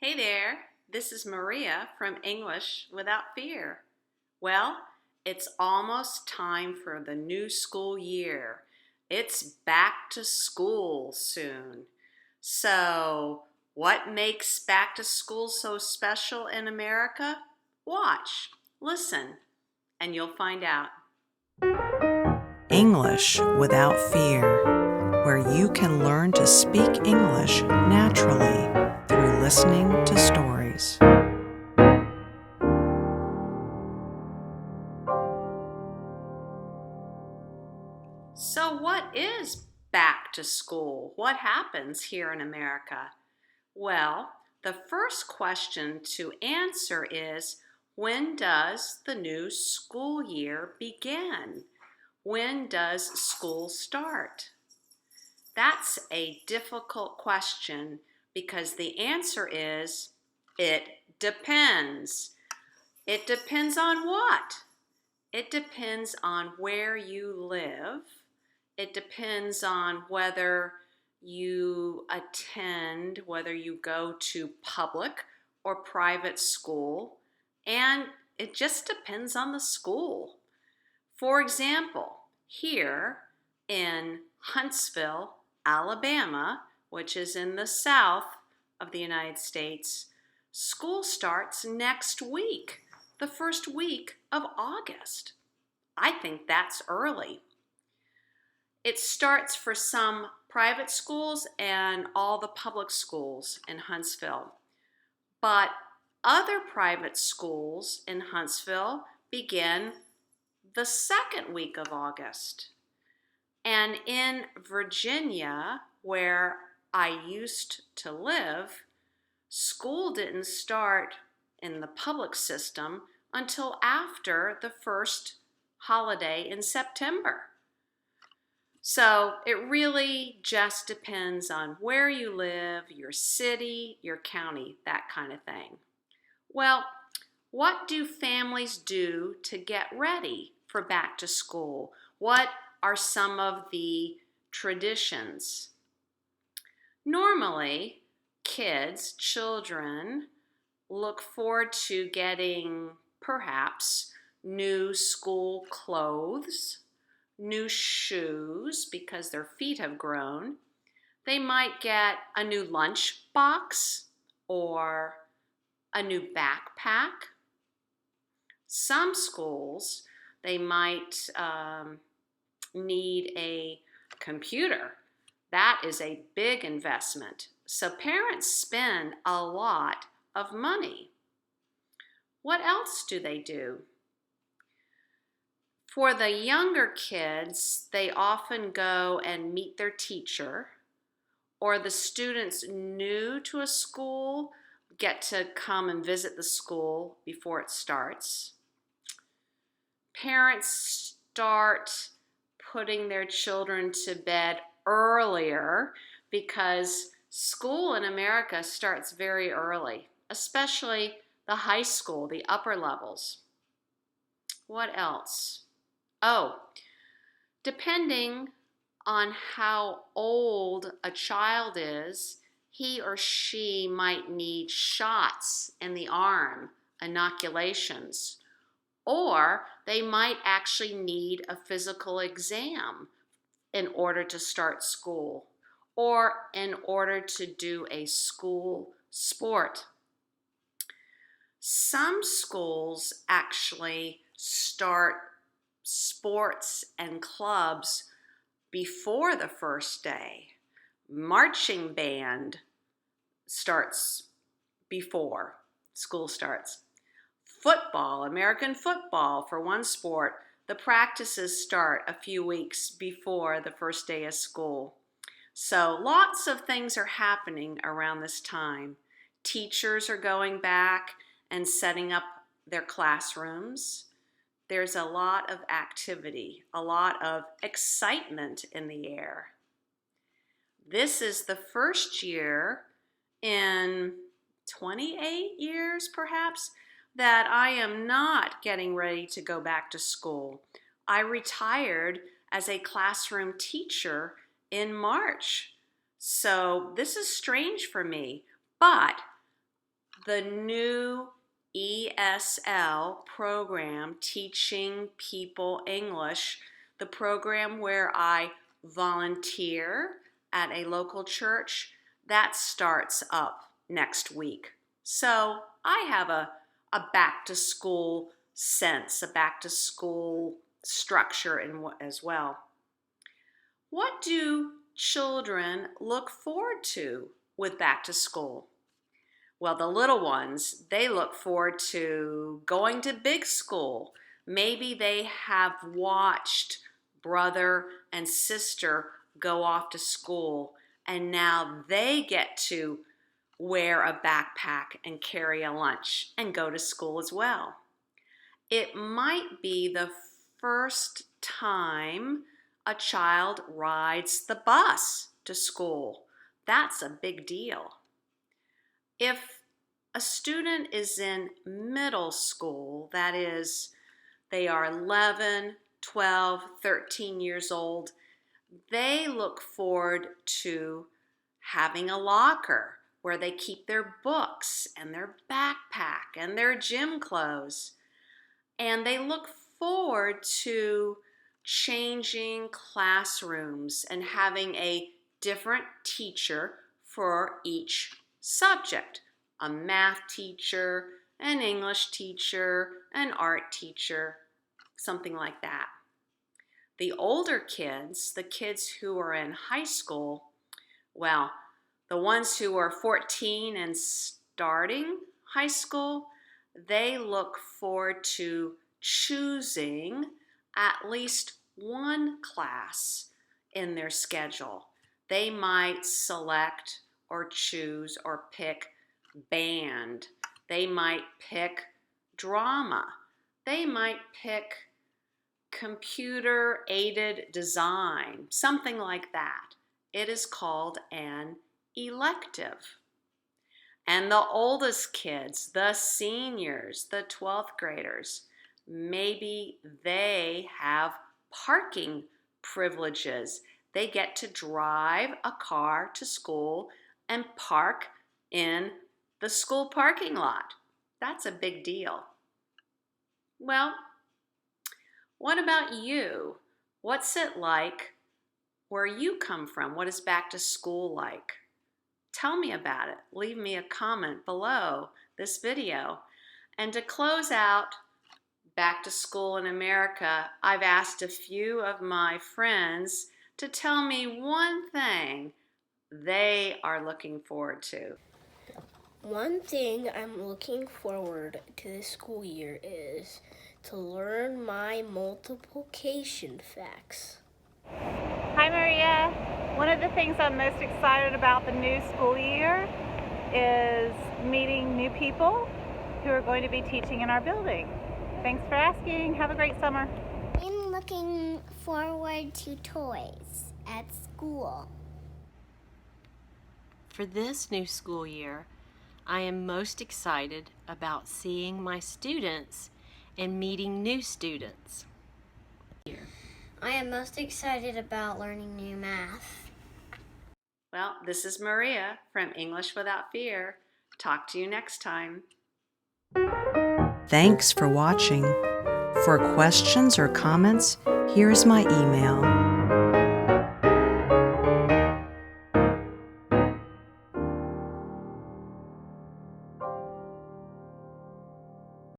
Hey there, this is Maria from English Without Fear. Well, it's almost time for the new school year. It's back to school soon. So, what makes back to school so special in America? Watch, listen, and you'll find out. English Without Fear, where you can learn to speak English naturally through listening to stories. So, what is back to school? What happens here in America? Well, the first question to answer is, when does the new school year begin? When does school start? That's a difficult question because the answer is, it depends. It depends on what? It depends on where you live. It depends on whether you attend, whether you go to public or private school, and it just depends on the school. For example, here in Huntsville, Alabama, which is in the south of the United States, school starts next week, the first week of August. I think that's early. It starts for some private schools and all the public schools in Huntsville. But other private schools in Huntsville begin the second week of August. And in Virginia, where I used to live, school didn't start in the public system until after the first holiday in September. So it really just depends on where you live, your city, your county, that kind of thing. Well, what do families do to get ready for back to school? What are some of the traditions? Normally, children, look forward to getting perhaps new school clothes, new shoes because their feet have grown. They might get a new lunch box or a new backpack. Some schools, they might need a computer. That is a big investment. So parents spend a lot of money. What else do they do? For the younger kids, they often go and meet their teacher, or the students new to a school get to come and visit the school before it starts. Parents start putting their children to bed earlier because school in America starts very early, especially the high school, the upper levels. What else? Oh, depending on how old a child is, he or she might need shots in the arm, inoculations, or they might actually need a physical exam in order to start school or in order to do a school sport. Some schools actually start sports and clubs before the first day. Marching band starts before school starts. Football, American football, for one sport, the practices start a few weeks before the first day of school. So lots of things are happening around this time. Teachers are going back and setting up their classrooms. There's a lot of activity, a lot of excitement in the air. This is the first year in 28 years, perhaps, that I am not getting ready to go back to school. I retired as a classroom teacher in March. So this is strange for me, but the new ESL program, Teaching People English, the program where I volunteer at a local church, that starts up next week. So I have a back to school sense, a back to school structure as well. What do children look forward to with back to school? Well, the little ones, they look forward to going to big school. Maybe they have watched brother and sister go off to school, and now they get to wear a backpack and carry a lunch and go to school as well. It might be the first time a child rides the bus to school. That's a big deal. If a student is in middle school, that is, they are 11, 12, 13 years old, they look forward to having a locker where they keep their books and their backpack and their gym clothes. And they look forward to changing classrooms and having a different teacher for each subject. A math teacher, an English teacher, an art teacher, something like that. The older kids, the kids who are in high school, well, the ones who are 14 and starting high school, they look forward to choosing at least one class in their schedule. They might select or choose or pick band. They might pick drama. They might pick computer-aided design, something like that. It is called an elective. And the oldest kids, the seniors, the 12th graders, maybe they have parking privileges. They get to drive a car to school and park in the school parking lot. That's a big deal. Well, what about you? What's it like where you come from? What is back to school like? Tell me about it. Leave me a comment below this video. And to close out Back to School in America, I've asked a few of my friends to tell me one thing they are looking forward to. One thing I'm looking forward to this school year is to learn my multiplication facts. Hi Maria. One of the things I'm most excited about the new school year is meeting new people who are going to be teaching in our building. Thanks for asking. Have a great summer. I'm looking forward to toys at school. For this new school year, I am most excited about seeing my students and meeting new students. I am most excited about learning new math. Well, this is Maria from English Without Fear. Talk to you next time. Thanks for watching. For questions or comments, here's my email.